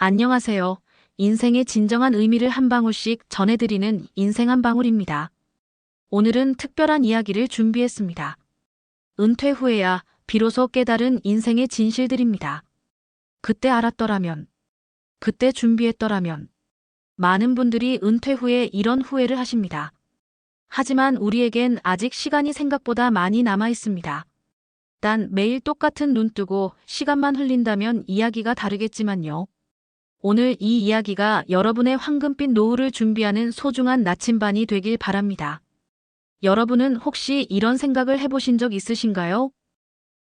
안녕하세요. 인생의 진정한 의미를 한 방울씩 전해드리는 인생 한 방울입니다. 오늘은 특별한 이야기를 준비했습니다. 은퇴 후에야 비로소 깨달은 인생의 진실들입니다. 그때 알았더라면, 그때 준비했더라면. 많은 분들이 은퇴 후에 이런 후회를 하십니다. 하지만 우리에겐 아직 시간이 생각보다 많이 남아 있습니다. 단 매일 똑같은 눈 뜨고 시간만 흘린다면 이야기가 다르겠지만요. 오늘 이 이야기가 여러분의 황금빛 노후를 준비하는 소중한 나침반이 되길 바랍니다. 여러분은 혹시 이런 생각을 해보신 적 있으신가요?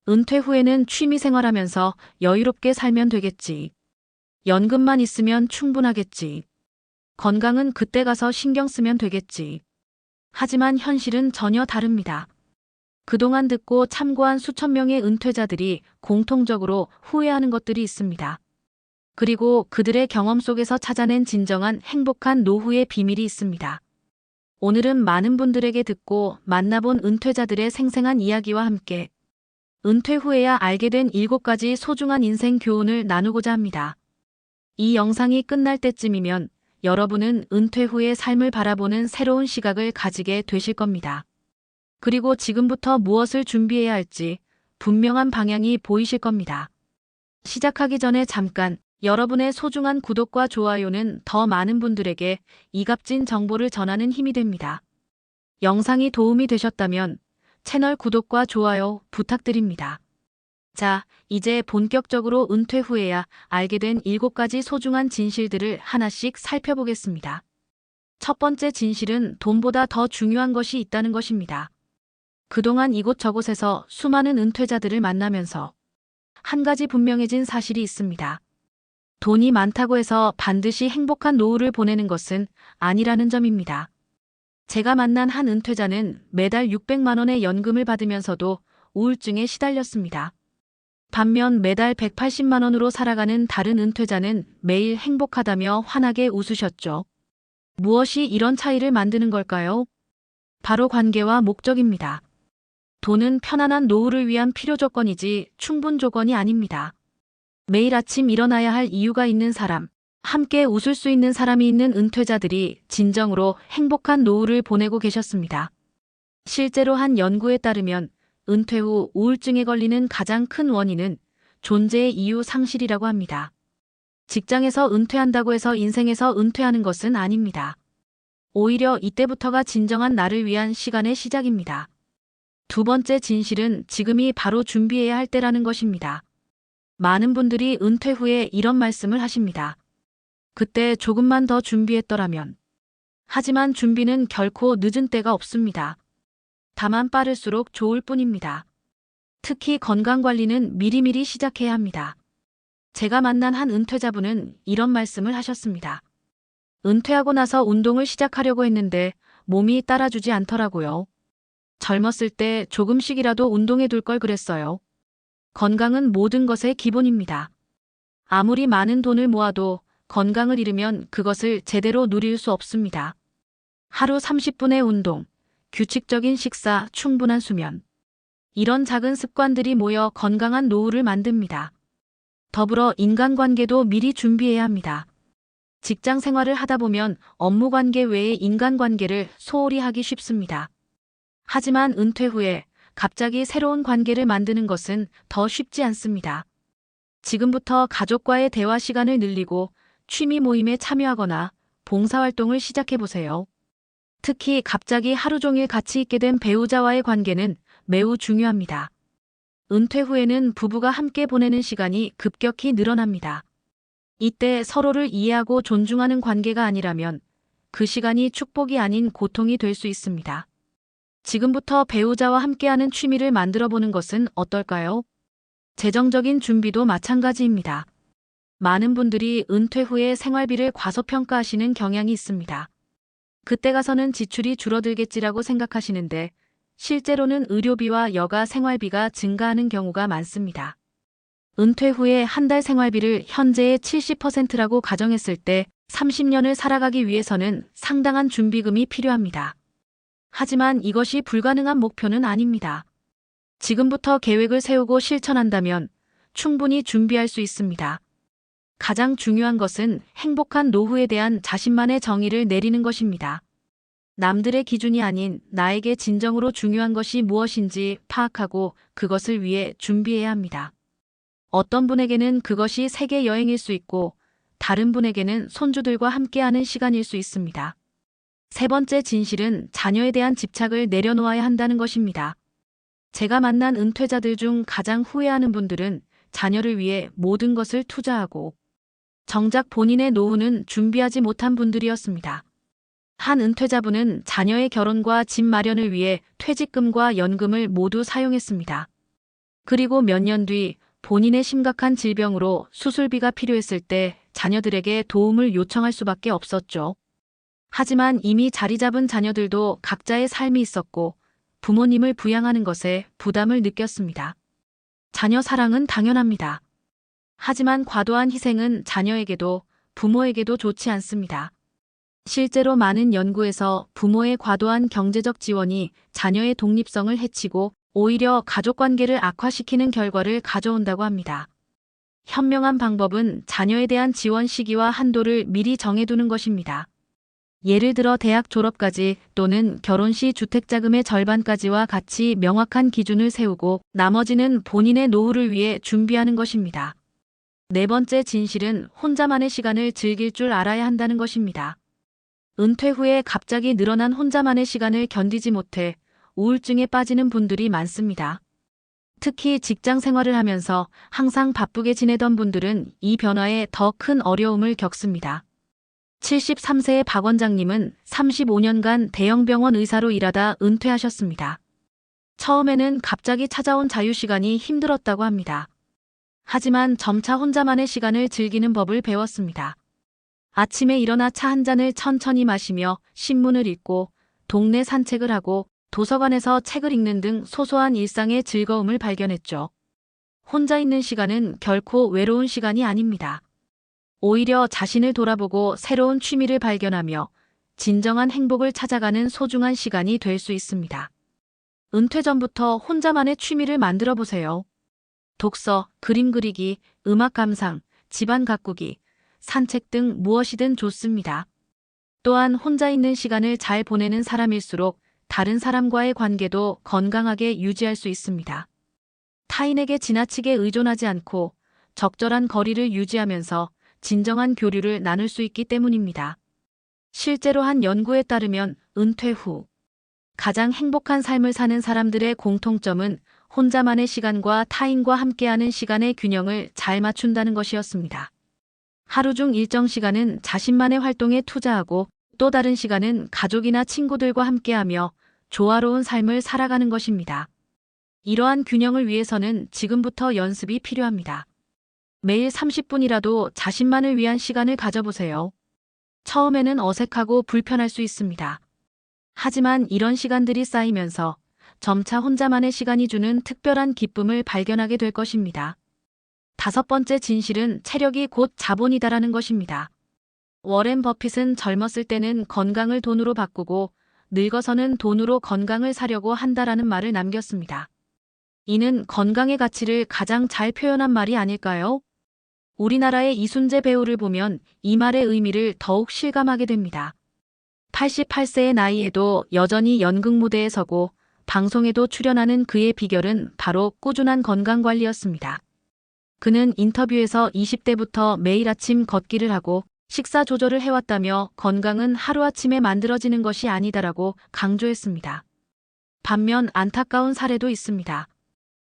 은퇴 후에는 취미 생활하면서 여유롭게 살면 되겠지. 연금만 있으면 충분하겠지. 건강은 그때 가서 신경 쓰면 되겠지. 하지만 현실은 전혀 다릅니다. 그동안 듣고 참고한 수천 명의 은퇴자들이 공통적으로 후회하는 것들이 있습니다. 그리고 그들의 경험 속에서 찾아낸 진정한 행복한 노후의 비밀이 있습니다. 오늘은 많은 분들에게 듣고 만나본 은퇴자들의 생생한 이야기와 함께 은퇴 후에야 알게 된 7가지 소중한 인생 교훈을 나누고자 합니다. 이 영상이 끝날 때쯤이면 여러분은 은퇴 후의 삶을 바라보는 새로운 시각을 가지게 되실 겁니다. 그리고 지금부터 무엇을 준비해야 할지 분명한 방향이 보이실 겁니다. 시작하기 전에 잠깐 여러분의 소중한 구독과 좋아요는 더 많은 분들에게 이 값진 정보를 전하는 힘이 됩니다. 영상이 도움이 되셨다면 채널 구독과 좋아요 부탁드립니다. 자, 이제 본격적으로 은퇴 후에야 알게 된 7가지 소중한 진실들을 하나씩 살펴보겠습니다. 첫 번째 진실은 돈보다 더 중요한 것이 있다는 것입니다. 그동안 이곳저곳에서 수많은 은퇴자들을 만나면서 한 가지 분명해진 사실이 있습니다. 돈이 많다고 해서 반드시 행복한 노후를 보내는 것은 아니라는 점입니다. 제가 만난 한 은퇴자는 매달 600만 원의 연금을 받으면서도 우울증에 시달렸습니다. 반면 매달 180만 원으로 살아가는 다른 은퇴자는 매일 행복하다며 환하게 웃으셨죠. 무엇이 이런 차이를 만드는 걸까요? 바로 관계와 목적입니다. 돈은 편안한 노후를 위한 필요 조건이지 충분 조건이 아닙니다. 매일 아침 일어나야 할 이유가 있는 사람, 함께 웃을 수 있는 사람이 있는 은퇴자들이 진정으로 행복한 노후를 보내고 계셨습니다. 실제로 한 연구에 따르면 은퇴 후 우울증에 걸리는 가장 큰 원인은 존재의 이유 상실이라고 합니다. 직장에서 은퇴한다고 해서 인생에서 은퇴하는 것은 아닙니다. 오히려 이때부터가 진정한 나를 위한 시간의 시작입니다. 두 번째 진실은 지금이 바로 준비해야 할 때라는 것입니다. 많은 분들이 은퇴 후에 이런 말씀을 하십니다. 그때 조금만 더 준비했더라면. 하지만 준비는 결코 늦은 때가 없습니다. 다만 빠를수록 좋을 뿐입니다. 특히 건강관리는 미리미리 시작해야 합니다. 제가 만난 한 은퇴자분은 이런 말씀을 하셨습니다. 은퇴하고 나서 운동을 시작하려고 했는데 몸이 따라주지 않더라고요. 젊었을 때 조금씩이라도 운동해 둘 걸 그랬어요. 건강은 모든 것의 기본입니다. 아무리 많은 돈을 모아도 건강을 잃으면 그것을 제대로 누릴 수 없습니다. 하루 30분의 운동, 규칙적인 식사, 충분한 수면. 이런 작은 습관들이 모여 건강한 노후를 만듭니다. 더불어 인간관계도 미리 준비해야 합니다. 직장 생활을 하다 보면 업무 관계 외의 인간관계를 소홀히 하기 쉽습니다. 하지만 은퇴 후에 갑자기 새로운 관계를 만드는 것은 더 쉽지 않습니다. 지금부터 가족과의 대화 시간을 늘리고 취미 모임에 참여하거나 봉사활동을 시작해보세요. 특히 갑자기 하루 종일 같이 있게 된 배우자와의 관계는 매우 중요합니다. 은퇴 후에는 부부가 함께 보내는 시간이 급격히 늘어납니다. 이때 서로를 이해하고 존중하는 관계가 아니라면 그 시간이 축복이 아닌 고통이 될 수 있습니다. 지금부터 배우자와 함께하는 취미를 만들어 보는 것은 어떨까요? 재정적인 준비도 마찬가지입니다. 많은 분들이 은퇴 후에 생활비를 과소평가하시는 경향이 있습니다. 그때 가서는 지출이 줄어들겠지라고 생각하시는데 실제로는 의료비와 여가 생활비가 증가하는 경우가 많습니다. 은퇴 후에 한 달 생활비를 현재의 70%라고 가정했을 때 30년을 살아가기 위해서는 상당한 준비금이 필요합니다. 하지만 이것이 불가능한 목표는 아닙니다. 지금부터 계획을 세우고 실천한다면 충분히 준비할 수 있습니다. 가장 중요한 것은 행복한 노후에 대한 자신만의 정의를 내리는 것입니다. 남들의 기준이 아닌 나에게 진정으로 중요한 것이 무엇인지 파악하고 그것을 위해 준비해야 합니다. 어떤 분에게는 그것이 세계 여행일 수 있고 다른 분에게는 손주들과 함께하는 시간일 수 있습니다. 세 번째 진실은 자녀에 대한 집착을 내려놓아야 한다는 것입니다. 제가 만난 은퇴자들 중 가장 후회하는 분들은 자녀를 위해 모든 것을 투자하고 정작 본인의 노후는 준비하지 못한 분들이었습니다. 한 은퇴자분은 자녀의 결혼과 집 마련을 위해 퇴직금과 연금을 모두 사용했습니다. 그리고 몇 년 뒤 본인의 심각한 질병으로 수술비가 필요했을 때 자녀들에게 도움을 요청할 수밖에 없었죠. 하지만 이미 자리 잡은 자녀들도 각자의 삶이 있었고 부모님을 부양하는 것에 부담을 느꼈습니다. 자녀 사랑은 당연합니다. 하지만 과도한 희생은 자녀에게도 부모에게도 좋지 않습니다. 실제로 많은 연구에서 부모의 과도한 경제적 지원이 자녀의 독립성을 해치고 오히려 가족관계를 악화시키는 결과를 가져온다고 합니다. 현명한 방법은 자녀에 대한 지원 시기와 한도를 미리 정해두는 것입니다. 예를 들어 대학 졸업까지 또는 결혼 시 주택자금의 절반까지와 같이 명확한 기준을 세우고 나머지는 본인의 노후를 위해 준비하는 것입니다. 네 번째 진실은 혼자만의 시간을 즐길 줄 알아야 한다는 것입니다. 은퇴 후에 갑자기 늘어난 혼자만의 시간을 견디지 못해 우울증에 빠지는 분들이 많습니다. 특히 직장 생활을 하면서 항상 바쁘게 지내던 분들은 이 변화에 더 큰 어려움을 겪습니다. 73세의 박 원장님은 35년간 대형 병원 의사로 일하다 은퇴하셨습니다. 처음에는 갑자기 찾아온 자유시간이 힘들었다고 합니다. 하지만 점차 혼자만의 시간을 즐기는 법을 배웠습니다. 아침에 일어나 차 한 잔을 천천히 마시며 신문을 읽고 동네 산책을 하고 도서관에서 책을 읽는 등 소소한 일상의 즐거움을 발견했죠. 혼자 있는 시간은 결코 외로운 시간이 아닙니다. 오히려 자신을 돌아보고 새로운 취미를 발견하며 진정한 행복을 찾아가는 소중한 시간이 될 수 있습니다. 은퇴 전부터 혼자만의 취미를 만들어 보세요. 독서, 그림 그리기, 음악 감상, 집안 가꾸기, 산책 등 무엇이든 좋습니다. 또한 혼자 있는 시간을 잘 보내는 사람일수록 다른 사람과의 관계도 건강하게 유지할 수 있습니다. 타인에게 지나치게 의존하지 않고 적절한 거리를 유지하면서 진정한 교류를 나눌 수 있기 때문입니다. 실제로 한 연구에 따르면 은퇴 후 가장 행복한 삶을 사는 사람들의 공통점은 혼자만의 시간과 타인과 함께하는 시간의 균형을 잘 맞춘다는 것이었습니다. 하루 중 일정 시간은 자신만의 활동에 투자하고 또 다른 시간은 가족이나 친구들과 함께하며 조화로운 삶을 살아가는 것입니다. 이러한 균형을 위해서는 지금부터 연습이 필요합니다. 매일 30분이라도 자신만을 위한 시간을 가져보세요. 처음에는 어색하고 불편할 수 있습니다. 하지만 이런 시간들이 쌓이면서 점차 혼자만의 시간이 주는 특별한 기쁨을 발견하게 될 것입니다. 다섯 번째 진실은 체력이 곧 자본이다라는 것입니다. 워렌 버핏은 젊었을 때는 건강을 돈으로 바꾸고 늙어서는 돈으로 건강을 사려고 한다라는 말을 남겼습니다. 이는 건강의 가치를 가장 잘 표현한 말이 아닐까요? 우리나라의 이순재 배우를 보면 이 말의 의미를 더욱 실감하게 됩니다. 88세의 나이에도 여전히 연극 무대에 서고 방송에도 출연하는 그의 비결은 바로 꾸준한 건강관리였습니다. 그는 인터뷰에서 20대부터 매일 아침 걷기를 하고 식사 조절을 해왔다며 건강은 하루아침에 만들어지는 것이 아니다라고 강조했습니다. 반면 안타까운 사례도 있습니다.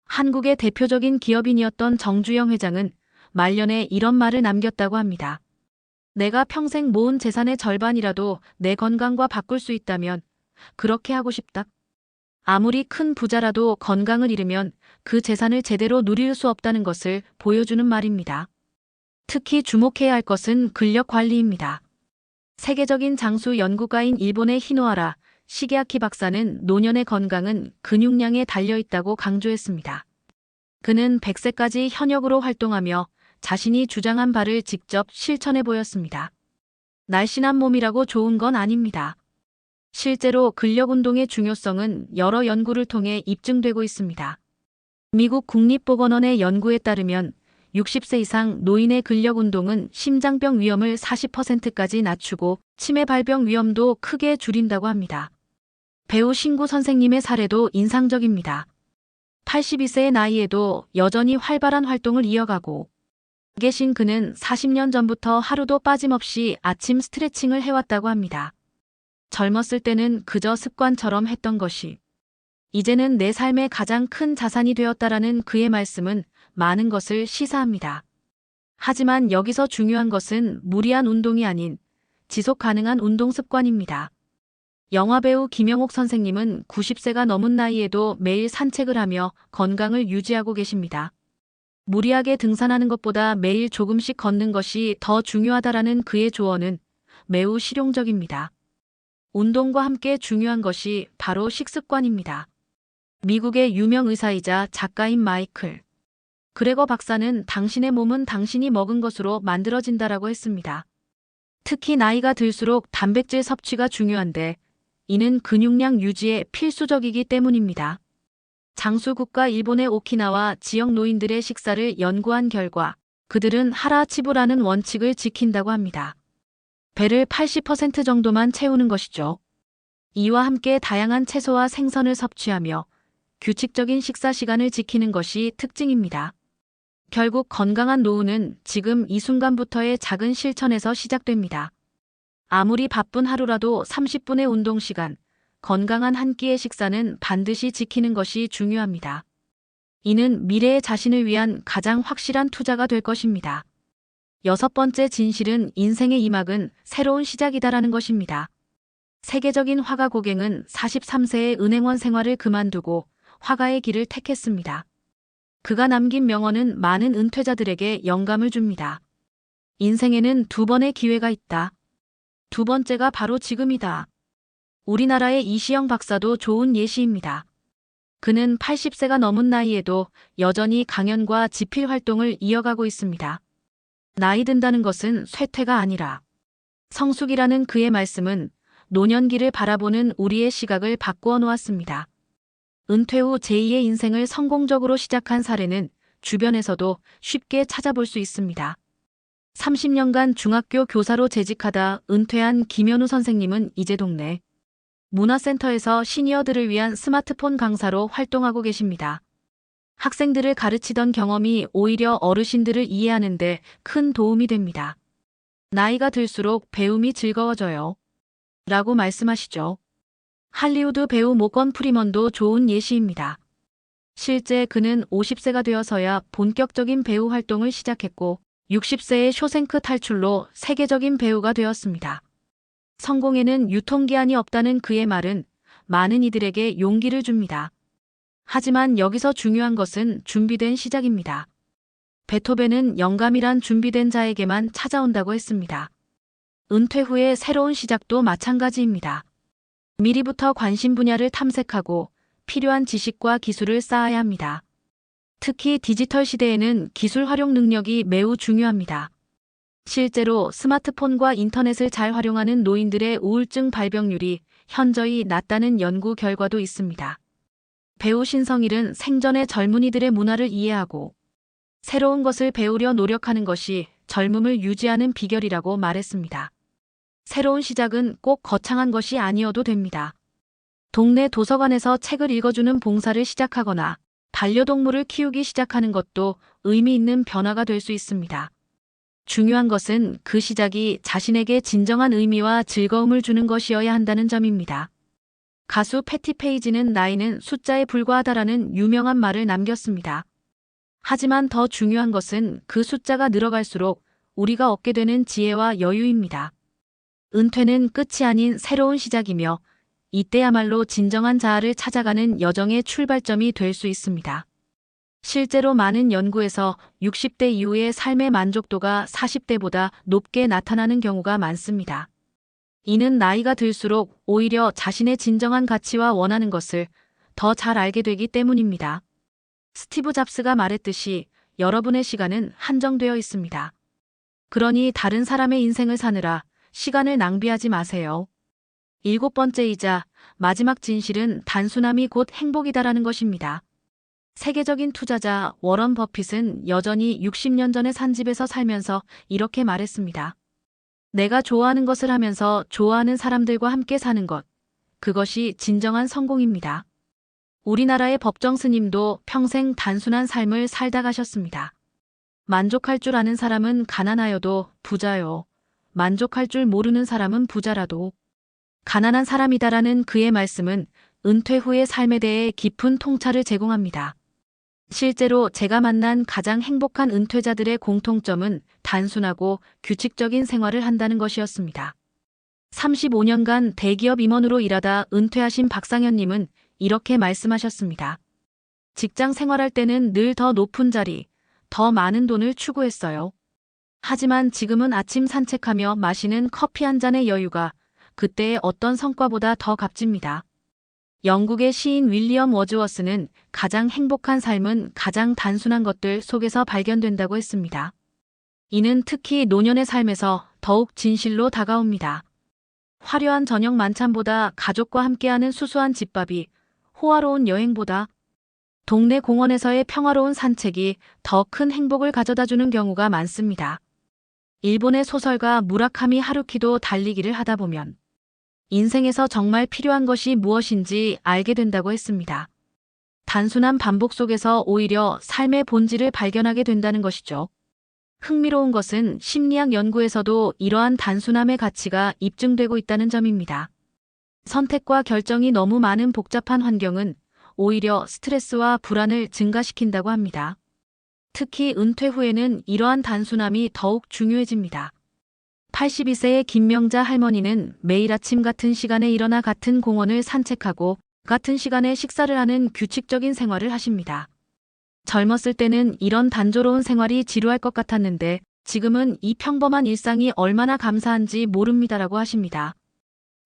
한국의 대표적인 기업인이었던 정주영 회장은 말년에 이런 말을 남겼다고 합니다. 내가 평생 모은 재산의 절반이라도 내 건강과 바꿀 수 있다면 그렇게 하고 싶다. 아무리 큰 부자라도 건강을 잃으면 그 재산을 제대로 누릴 수 없다는 것을 보여주는 말입니다. 특히 주목해야 할 것은 근력 관리입니다. 세계적인 장수 연구가인 일본의 히노하라 시게아키 박사는 노년의 건강은 근육량에 달려있다고 강조했습니다. 그는 100세까지 현역으로 활동하며 자신이 주장한 바를 직접 실천해 보였습니다. 날씬한 몸이라고 좋은 건 아닙니다. 실제로 근력 운동의 중요성은 여러 연구를 통해 입증되고 있습니다. 미국 국립보건원의 연구에 따르면 60세 이상 노인의 근력 운동은 심장병 위험을 40%까지 낮추고 치매 발병 위험도 크게 줄인다고 합니다. 배우 신구 선생님의 사례도 인상적입니다. 82세의 나이에도 여전히 활발한 활동을 이어가고 계신 그는 40년 전부터 하루도 빠짐없이 아침 스트레칭을 해왔다고 합니다. 젊었을 때는 그저 습관처럼 했던 것이 이제는 내 삶의 가장 큰 자산이 되었다라는 그의 말씀은 많은 것을 시사합니다. 하지만 여기서 중요한 것은 무리한 운동이 아닌 지속 가능한 운동 습관입니다. 영화배우 김영옥 선생님은 90세가 넘은 나이에도 매일 산책을 하며 건강을 유지하고 계십니다. 무리하게 등산하는 것보다 매일 조금씩 걷는 것이 더 중요하다라는 그의 조언은 매우 실용적입니다. 운동과 함께 중요한 것이 바로 식습관입니다. 미국의 유명 의사이자 작가인 마이클 그레거 박사는 당신의 몸은 당신이 먹은 것으로 만들어진다라고 했습니다. 특히 나이가 들수록 단백질 섭취가 중요한데 이는 근육량 유지에 필수적이기 때문입니다. 장수국가 일본의 오키나와 지역 노인들의 식사를 연구한 결과 그들은 하라치부라는 원칙을 지킨다고 합니다. 배를 80% 정도만 채우는 것이죠. 이와 함께 다양한 채소와 생선을 섭취하며 규칙적인 식사 시간을 지키는 것이 특징입니다. 결국 건강한 노후는 지금 이 순간부터의 작은 실천에서 시작됩니다. 아무리 바쁜 하루라도 30분의 운동 시간, 건강한 한 끼의 식사는 반드시 지키는 것이 중요합니다. 이는 미래의 자신을 위한 가장 확실한 투자가 될 것입니다. 6번째 진실은 인생의 이막은 새로운 시작이다라는 것입니다. 세계적인 화가 고갱은 43세의 은행원 생활을 그만두고 화가의 길을 택했습니다. 그가 남긴 명언은 많은 은퇴자들에게 영감을 줍니다. 인생에는 2번의 기회가 있다. 2번째가 바로 지금이다. 우리나라의 이시영 박사도 좋은 예시입니다. 그는 80세가 넘은 나이에도 여전히 강연과 집필 활동을 이어가고 있습니다. 나이 든다는 것은 쇠퇴가 아니라 성숙이라는 그의 말씀은 노년기를 바라보는 우리의 시각을 바꾸어 놓았습니다. 은퇴 후 제2의 인생을 성공적으로 시작한 사례는 주변에서도 쉽게 찾아볼 수 있습니다. 30년간 중학교 교사로 재직하다 은퇴한 김현우 선생님은 이제 동네 문화센터에서 시니어들을 위한 스마트폰 강사로 활동하고 계십니다. 학생들을 가르치던 경험이 오히려 어르신들을 이해하는 데 큰 도움이 됩니다. 나이가 들수록 배움이 즐거워져요. 라고 말씀하시죠. 할리우드 배우 모건 프리먼도 좋은 예시입니다. 실제 그는 50세가 되어서야 본격적인 배우 활동을 시작했고 60세의 쇼생크 탈출로 세계적인 배우가 되었습니다. 성공에는 유통기한이 없다는 그의 말은 많은 이들에게 용기를 줍니다. 하지만 여기서 중요한 것은 준비된 시작입니다. 베토벤은 영감이란 준비된 자에게만 찾아온다고 했습니다. 은퇴 후의 새로운 시작도 마찬가지입니다. 미리부터 관심 분야를 탐색하고 필요한 지식과 기술을 쌓아야 합니다. 특히 디지털 시대에는 기술 활용 능력이 매우 중요합니다. 실제로 스마트폰과 인터넷을 잘 활용하는 노인들의 우울증 발병률이 현저히 낮다는 연구 결과도 있습니다. 배우 신성일은 생전에 젊은이들의 문화를 이해하고 새로운 것을 배우려 노력하는 것이 젊음을 유지하는 비결이라고 말했습니다. 새로운 시작은 꼭 거창한 것이 아니어도 됩니다. 동네 도서관에서 책을 읽어주는 봉사를 시작하거나 반려동물을 키우기 시작하는 것도 의미 있는 변화가 될 수 있습니다. 중요한 것은 그 시작이 자신에게 진정한 의미와 즐거움을 주는 것이어야 한다는 점입니다. 가수 패티 페이지는 나이는 숫자에 불과하다라는 유명한 말을 남겼습니다. 하지만 더 중요한 것은 그 숫자가 늘어갈수록 우리가 얻게 되는 지혜와 여유입니다. 은퇴는 끝이 아닌 새로운 시작이며 이때야말로 진정한 자아를 찾아가는 여정의 출발점이 될 수 있습니다. 실제로 많은 연구에서 60대 이후의 삶의 만족도가 40대보다 높게 나타나는 경우가 많습니다. 이는 나이가 들수록 오히려 자신의 진정한 가치와 원하는 것을 더 잘 알게 되기 때문입니다. 스티브 잡스가 말했듯이 여러분의 시간은 한정되어 있습니다. 그러니 다른 사람의 인생을 사느라 시간을 낭비하지 마세요. 7번째이자 마지막 진실은 단순함이 곧 행복이다라는 것입니다. 세계적인 투자자 워런 버핏은 여전히 60년 전에 산 집에서 살면서 이렇게 말했습니다. 내가 좋아하는 것을 하면서 좋아하는 사람들과 함께 사는 것. 그것이 진정한 성공입니다. 우리나라의 법정 스님도 평생 단순한 삶을 살다 가셨습니다. 만족할 줄 아는 사람은 가난하여도 부자요. 만족할 줄 모르는 사람은 부자라도 가난한 사람이다라는 그의 말씀은 은퇴 후의 삶에 대해 깊은 통찰을 제공합니다. 실제로 제가 만난 가장 행복한 은퇴자들의 공통점은 단순하고 규칙적인 생활을 한다는 것이었습니다. 35년간 대기업 임원으로 일하다 은퇴하신 박상현님은 이렇게 말씀하셨습니다. 직장 생활할 때는 늘 더 높은 자리, 더 많은 돈을 추구했어요. 하지만 지금은 아침 산책하며 마시는 커피 한 잔의 여유가 그때의 어떤 성과보다 더 값집니다. 영국의 시인 윌리엄 워즈워스는 가장 행복한 삶은 가장 단순한 것들 속에서 발견된다고 했습니다. 이는 특히 노년의 삶에서 더욱 진실로 다가옵니다. 화려한 저녁 만찬보다 가족과 함께하는 수수한 집밥이, 호화로운 여행보다 동네 공원에서의 평화로운 산책이 더 큰 행복을 가져다주는 경우가 많습니다. 일본의 소설가 무라카미 하루키도 달리기를 하다 보면 인생에서 정말 필요한 것이 무엇인지 알게 된다고 했습니다. 단순한 반복 속에서 오히려 삶의 본질을 발견하게 된다는 것이죠. 흥미로운 것은 심리학 연구에서도 이러한 단순함의 가치가 입증되고 있다는 점입니다. 선택과 결정이 너무 많은 복잡한 환경은 오히려 스트레스와 불안을 증가시킨다고 합니다. 특히 은퇴 후에는 이러한 단순함이 더욱 중요해집니다. 82세의 김명자 할머니는 매일 아침 같은 시간에 일어나 같은 공원을 산책하고 같은 시간에 식사를 하는 규칙적인 생활을 하십니다. 젊었을 때는 이런 단조로운 생활이 지루할 것 같았는데 지금은 이 평범한 일상이 얼마나 감사한지 모릅니다라고 하십니다.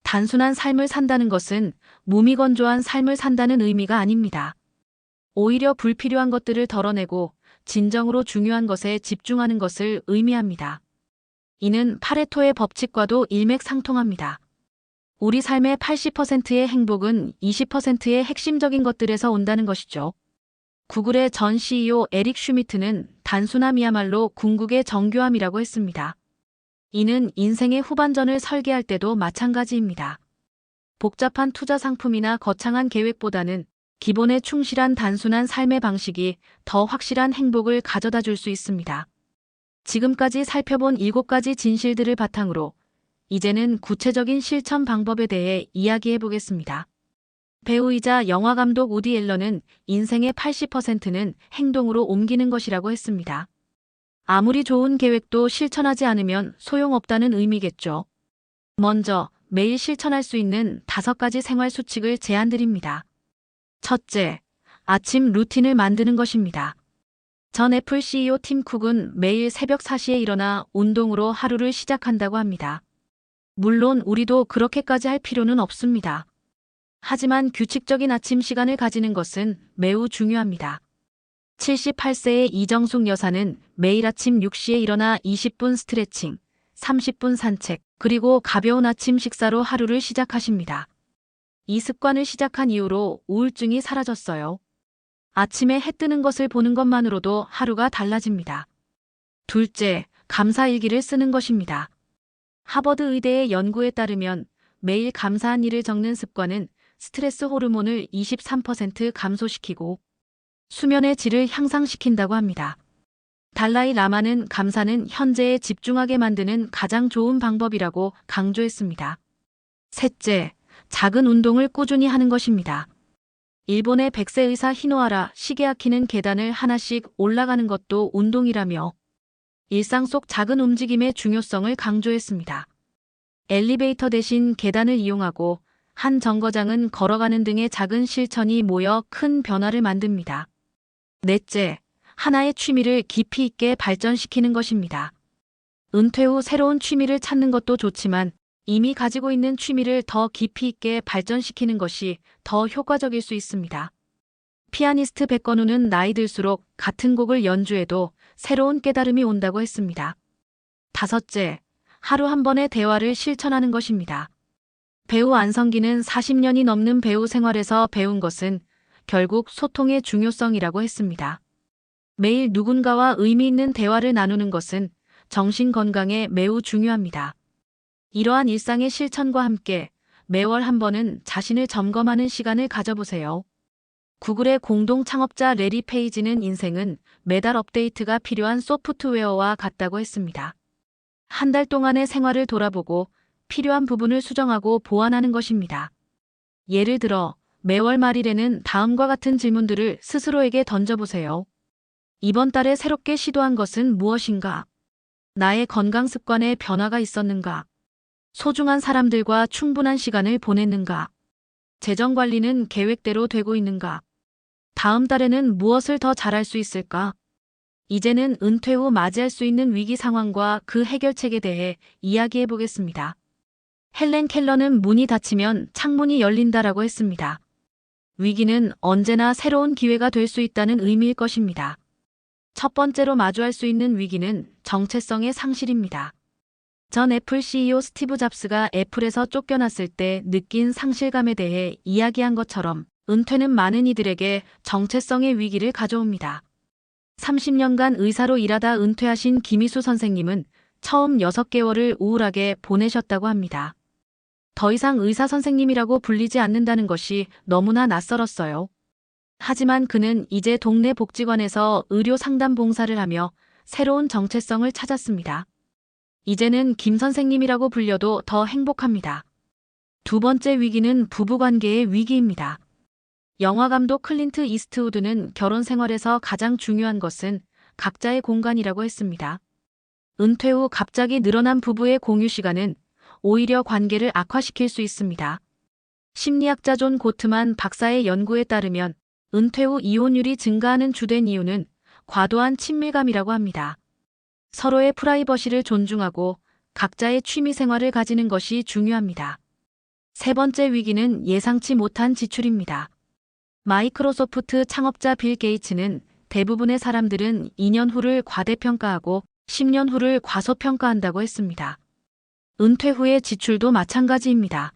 단순한 삶을 산다는 것은 무미건조한 삶을 산다는 의미가 아닙니다. 오히려 불필요한 것들을 덜어내고 진정으로 중요한 것에 집중하는 것을 의미합니다. 이는 파레토의 법칙과도 일맥상통합니다. 우리 삶의 80%의 행복은 20%의 핵심적인 것들에서 온다는 것이죠. 구글의 전 CEO 에릭 슈미트는 단순함이야말로 궁극의 정교함이라고 했습니다. 이는 인생의 후반전을 설계할 때도 마찬가지입니다. 복잡한 투자 상품이나 거창한 계획보다는 기본에 충실한 단순한 삶의 방식이 더 확실한 행복을 가져다 줄 수 있습니다. 지금까지 살펴본 7가지 진실들을 바탕으로 이제는 구체적인 실천 방법에 대해 이야기해 보겠습니다. 배우이자 영화감독 우디 앨런은 인생의 80%는 행동으로 옮기는 것이라고 했습니다. 아무리 좋은 계획도 실천하지 않으면 소용없다는 의미겠죠. 먼저 매일 실천할 수 있는 5가지 생활 수칙을 제안드립니다. 첫째, 아침 루틴을 만드는 것입니다. 전 애플 CEO 팀 쿡은 매일 새벽 4시에 일어나 운동으로 하루를 시작한다고 합니다. 물론 우리도 그렇게까지 할 필요는 없습니다. 하지만 규칙적인 아침 시간을 가지는 것은 매우 중요합니다. 78세의 이정숙 여사는 매일 아침 6시에 일어나 20분 스트레칭, 30분 산책, 그리고 가벼운 아침 식사로 하루를 시작하십니다. 이 습관을 시작한 이후로 우울증이 사라졌어요. 아침에 해 뜨는 것을 보는 것만으로도 하루가 달라집니다. 둘째, 감사일기를 쓰는 것입니다. 하버드 의대의 연구에 따르면 매일 감사한 일을 적는 습관은 스트레스 호르몬을 23% 감소시키고 수면의 질을 향상시킨다고 합니다. 달라이 라마는 감사는 현재에 집중하게 만드는 가장 좋은 방법이라고 강조했습니다. 셋째, 작은 운동을 꾸준히 하는 것입니다. 일본의 100세 의사 히노하라 시게아키는 계단을 하나씩 올라가는 것도 운동이라며 일상 속 작은 움직임의 중요성을 강조했습니다. 엘리베이터 대신 계단을 이용하고 한 정거장은 걸어가는 등의 작은 실천이 모여 큰 변화를 만듭니다. 넷째, 하나의 취미를 깊이 있게 발전시키는 것입니다. 은퇴 후 새로운 취미를 찾는 것도 좋지만 이미 가지고 있는 취미를 더 깊이 있게 발전시키는 것이 더 효과적일 수 있습니다. 피아니스트 백건우는 나이 들수록 같은 곡을 연주해도 새로운 깨달음이 온다고 했습니다. 다섯째, 하루 한 번의 대화를 실천하는 것입니다. 배우 안성기는 40년이 넘는 배우 생활에서 배운 것은 결국 소통의 중요성이라고 했습니다. 매일 누군가와 의미 있는 대화를 나누는 것은 정신 건강에 매우 중요합니다. 이러한 일상의 실천과 함께 매월 한 번은 자신을 점검하는 시간을 가져보세요. 구글의 공동 창업자 레리 페이지는 인생은 매달 업데이트가 필요한 소프트웨어와 같다고 했습니다. 한 달 동안의 생활을 돌아보고 필요한 부분을 수정하고 보완하는 것입니다. 예를 들어 매월 말일에는 다음과 같은 질문들을 스스로에게 던져보세요. 이번 달에 새롭게 시도한 것은 무엇인가? 나의 건강 습관에 변화가 있었는가? 소중한 사람들과 충분한 시간을 보냈는가? 재정 관리는 계획대로 되고 있는가? 다음 달에는 무엇을 더 잘할 수 있을까? 이제는 은퇴 후 맞이할 수 있는 위기 상황과 그 해결책에 대해 이야기해 보겠습니다. 헬렌 켈러는 문이 닫히면 창문이 열린다라고 했습니다. 위기는 언제나 새로운 기회가 될 수 있다는 의미일 것입니다. 첫 번째로 마주할 수 있는 위기는 정체성의 상실입니다. 전 애플 CEO 스티브 잡스가 애플에서 쫓겨났을 때 느낀 상실감에 대해 이야기한 것처럼 은퇴는 많은 이들에게 정체성의 위기를 가져옵니다. 30년간 의사로 일하다 은퇴하신 김희수 선생님은 처음 6개월을 우울하게 보내셨다고 합니다. 더 이상 의사 선생님이라고 불리지 않는다는 것이 너무나 낯설었어요. 하지만 그는 이제 동네 복지관에서 의료 상담 봉사를 하며 새로운 정체성을 찾았습니다. 이제는 김 선생님이라고 불려도 더 행복합니다. 두 번째 위기는 부부관계의 위기입니다. 영화감독 클린트 이스트우드는 결혼 생활에서 가장 중요한 것은 각자의 공간이라고 했습니다. 은퇴 후 갑자기 늘어난 부부의 공유 시간은 오히려 관계를 악화시킬 수 있습니다. 심리학자 존 고트만 박사의 연구에 따르면 은퇴 후 이혼율이 증가하는 주된 이유는 과도한 친밀감이라고 합니다. 서로의 프라이버시를 존중하고 각자의 취미 생활을 가지는 것이 중요합니다. 세 번째 위기는 예상치 못한 지출입니다. 마이크로소프트 창업자 빌 게이츠는 대부분의 사람들은 2년 후를 과대평가하고 10년 후를 과소평가한다고 했습니다. 은퇴 후의 지출도 마찬가지입니다.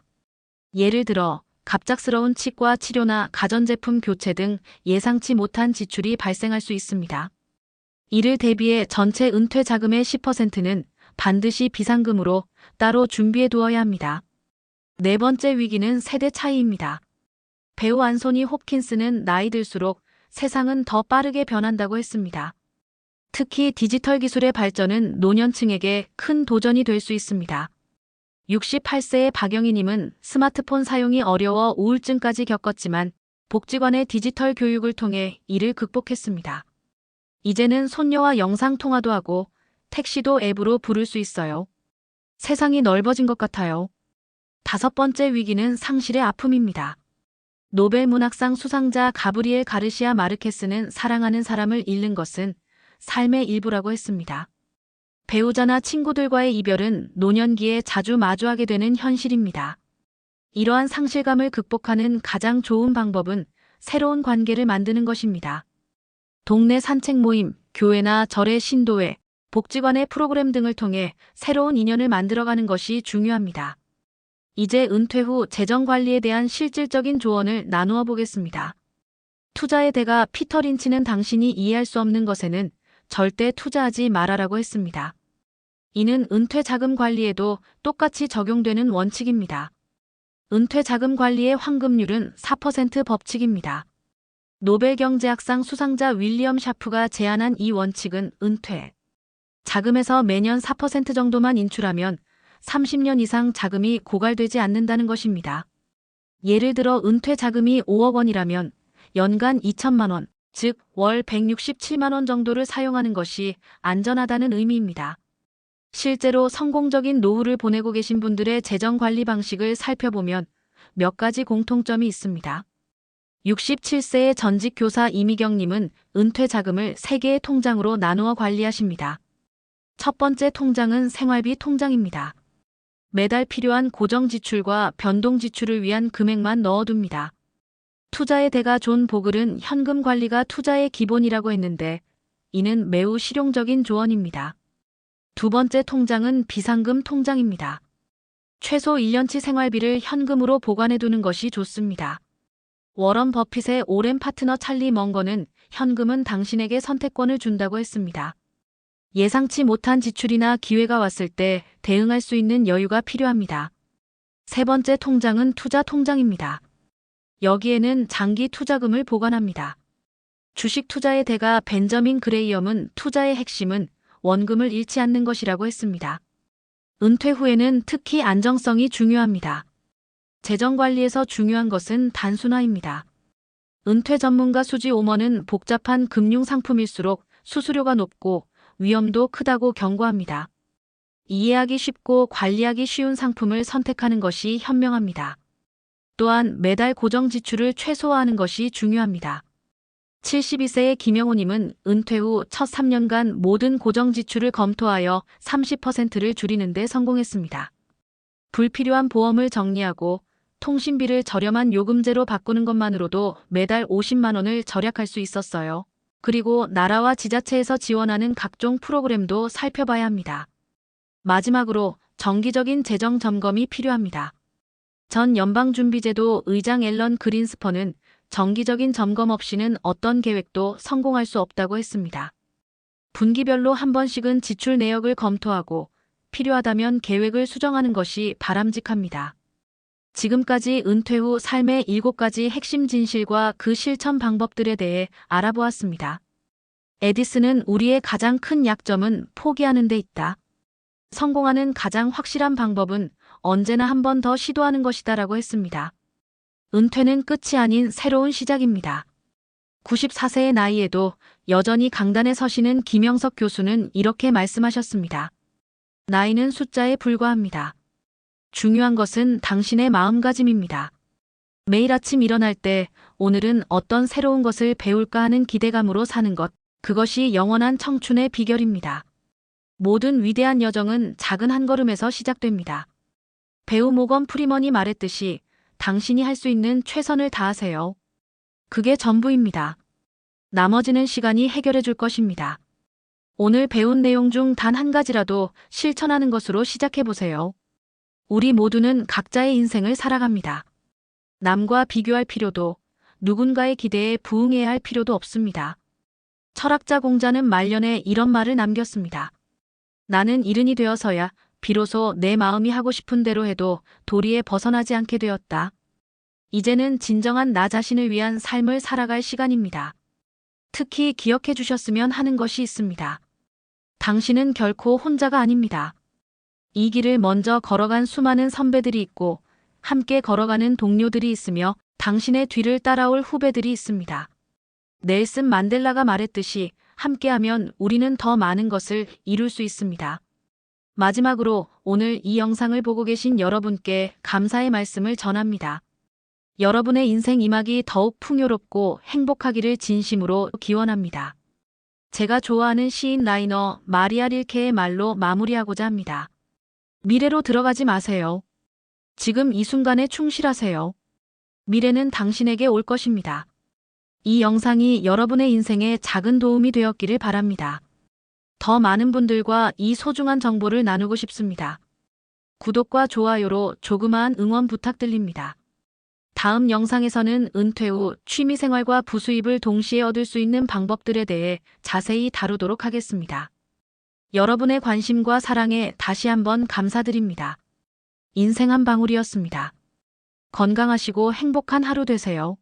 예를 들어 갑작스러운 치과 치료나 가전제품 교체 등 예상치 못한 지출이 발생할 수 있습니다. 이를 대비해 전체 은퇴 자금의 10%는 반드시 비상금으로 따로 준비해 두어야 합니다. 네 번째 위기는 세대 차이입니다. 배우 안소니 홉킨스는 나이 들수록 세상은 더 빠르게 변한다고 했습니다. 특히 디지털 기술의 발전은 노년층에게 큰 도전이 될 수 있습니다. 68세의 박영희님은 스마트폰 사용이 어려워 우울증까지 겪었지만 복지관의 디지털 교육을 통해 이를 극복했습니다. 이제는 손녀와 영상 통화도 하고 택시도 앱으로 부를 수 있어요. 세상이 넓어진 것 같아요. 다섯 번째 위기는 상실의 아픔입니다. 노벨 문학상 수상자 가브리엘 가르시아 마르케스는 사랑하는 사람을 잃는 것은 삶의 일부라고 했습니다. 배우자나 친구들과의 이별은 노년기에 자주 마주하게 되는 현실입니다. 이러한 상실감을 극복하는 가장 좋은 방법은 새로운 관계를 만드는 것입니다. 동네 산책 모임, 교회나 절의 신도회, 복지관의 프로그램 등을 통해 새로운 인연을 만들어가는 것이 중요합니다. 이제 은퇴 후 재정 관리에 대한 실질적인 조언을 나누어 보겠습니다. 투자의 대가 피터 린치는 당신이 이해할 수 없는 것에는 절대 투자하지 말아라고 했습니다. 이는 은퇴 자금 관리에도 똑같이 적용되는 원칙입니다. 은퇴 자금 관리의 황금률은 4% 법칙입니다. 노벨 경제학상 수상자 윌리엄 샤프가 제안한 이 원칙은 은퇴 자금에서 매년 4% 정도만 인출하면 30년 이상 자금이 고갈되지 않는다는 것입니다. 예를 들어 은퇴 자금이 5억 원이라면 연간 2천만 원, 즉 월 167만 원 정도를 사용하는 것이 안전하다는 의미입니다. 실제로 성공적인 노후를 보내고 계신 분들의 재정 관리 방식을 살펴보면 몇 가지 공통점이 있습니다. 67세의 전직 교사 이미경님은 은퇴 자금을 3개의 통장으로 나누어 관리하십니다. 첫 번째 통장은 생활비 통장입니다. 매달 필요한 고정 지출과 변동 지출을 위한 금액만 넣어둡니다. 투자의 대가 존 보글은 현금 관리가 투자의 기본이라고 했는데 이는 매우 실용적인 조언입니다. 두 번째 통장은 비상금 통장입니다. 최소 1년치 생활비를 현금으로 보관해두는 것이 좋습니다. 워런 버핏의 오랜 파트너 찰리 먼거는 현금은 당신에게 선택권을 준다고 했습니다. 예상치 못한 지출이나 기회가 왔을 때 대응할 수 있는 여유가 필요합니다. 세 번째 통장은 투자 통장입니다. 여기에는 장기 투자금을 보관합니다. 주식 투자의 대가 벤저민 그레이엄은 투자의 핵심은 원금을 잃지 않는 것이라고 했습니다. 은퇴 후에는 특히 안정성이 중요합니다. 재정 관리에서 중요한 것은 단순화입니다. 은퇴 전문가 수지 오먼은 복잡한 금융 상품일수록 수수료가 높고 위험도 크다고 경고합니다. 이해하기 쉽고 관리하기 쉬운 상품을 선택하는 것이 현명합니다. 또한 매달 고정 지출을 최소화하는 것이 중요합니다. 72세의 김영호님은 은퇴 후 첫 3년간 모든 고정 지출을 검토하여 30%를 줄이는 데 성공했습니다. 불필요한 보험을 정리하고 통신비를 저렴한 요금제로 바꾸는 것만으로도 매달 50만 원을 절약할 수 있었어요. 그리고 나라와 지자체에서 지원하는 각종 프로그램도 살펴봐야 합니다. 마지막으로 정기적인 재정 점검이 필요합니다. 전 연방준비제도 의장 앨런 그린스펀은 정기적인 점검 없이는 어떤 계획도 성공할 수 없다고 했습니다. 분기별로 한 번씩은 지출 내역을 검토하고 필요하다면 계획을 수정하는 것이 바람직합니다. 지금까지 은퇴 후 삶의 7가지 핵심 진실과 그 실천 방법들에 대해 알아보았습니다. 에디슨은 우리의 가장 큰 약점은 포기하는 데 있다. 성공하는 가장 확실한 방법은 언제나 한 번 더 시도하는 것이다라고 했습니다. 은퇴는 끝이 아닌 새로운 시작입니다. 94세의 나이에도 여전히 강단에 서시는 김영석 교수는 이렇게 말씀하셨습니다. 나이는 숫자에 불과합니다. 중요한 것은 당신의 마음가짐입니다. 매일 아침 일어날 때 오늘은 어떤 새로운 것을 배울까 하는 기대감으로 사는 것, 그것이 영원한 청춘의 비결입니다. 모든 위대한 여정은 작은 한 걸음에서 시작됩니다. 배우 모건 프리먼이 말했듯이 당신이 할 수 있는 최선을 다하세요. 그게 전부입니다. 나머지는 시간이 해결해 줄 것입니다. 오늘 배운 내용 중 단 한 가지라도 실천하는 것으로 시작해 보세요. 우리 모두는 각자의 인생을 살아갑니다. 남과 비교할 필요도, 누군가의 기대에 부응해야 할 필요도 없습니다. 철학자 공자는 말년에 이런 말을 남겼습니다. 나는 이른이 되어서야 비로소 내 마음이 하고 싶은 대로 해도 도리에 벗어나지 않게 되었다. 이제는 진정한 나 자신을 위한 삶을 살아갈 시간입니다. 특히 기억해 주셨으면 하는 것이 있습니다. 당신은 결코 혼자가 아닙니다. 이 길을 먼저 걸어간 수많은 선배들이 있고 함께 걸어가는 동료들이 있으며 당신의 뒤를 따라올 후배들이 있습니다. 넬슨 만델라가 말했듯이 함께하면 우리는 더 많은 것을 이룰 수 있습니다. 마지막으로 오늘 이 영상을 보고 계신 여러분께 감사의 말씀을 전합니다. 여러분의 인생 이막이 더욱 풍요롭고 행복하기를 진심으로 기원합니다. 제가 좋아하는 시인 라이너 마리아 릴케의 말로 마무리하고자 합니다. 미래로 들어가지 마세요. 지금 이 순간에 충실하세요. 미래는 당신에게 올 것입니다. 이 영상이 여러분의 인생에 작은 도움이 되었기를 바랍니다. 더 많은 분들과 이 소중한 정보를 나누고 싶습니다. 구독과 좋아요로 조그마한 응원 부탁드립니다. 다음 영상에서는 은퇴 후 취미생활과 부수입을 동시에 얻을 수 있는 방법들에 대해 자세히 다루도록 하겠습니다. 여러분의 관심과 사랑에 다시 한번 감사드립니다. 인생 한 방울이었습니다. 건강하시고 행복한 하루 되세요.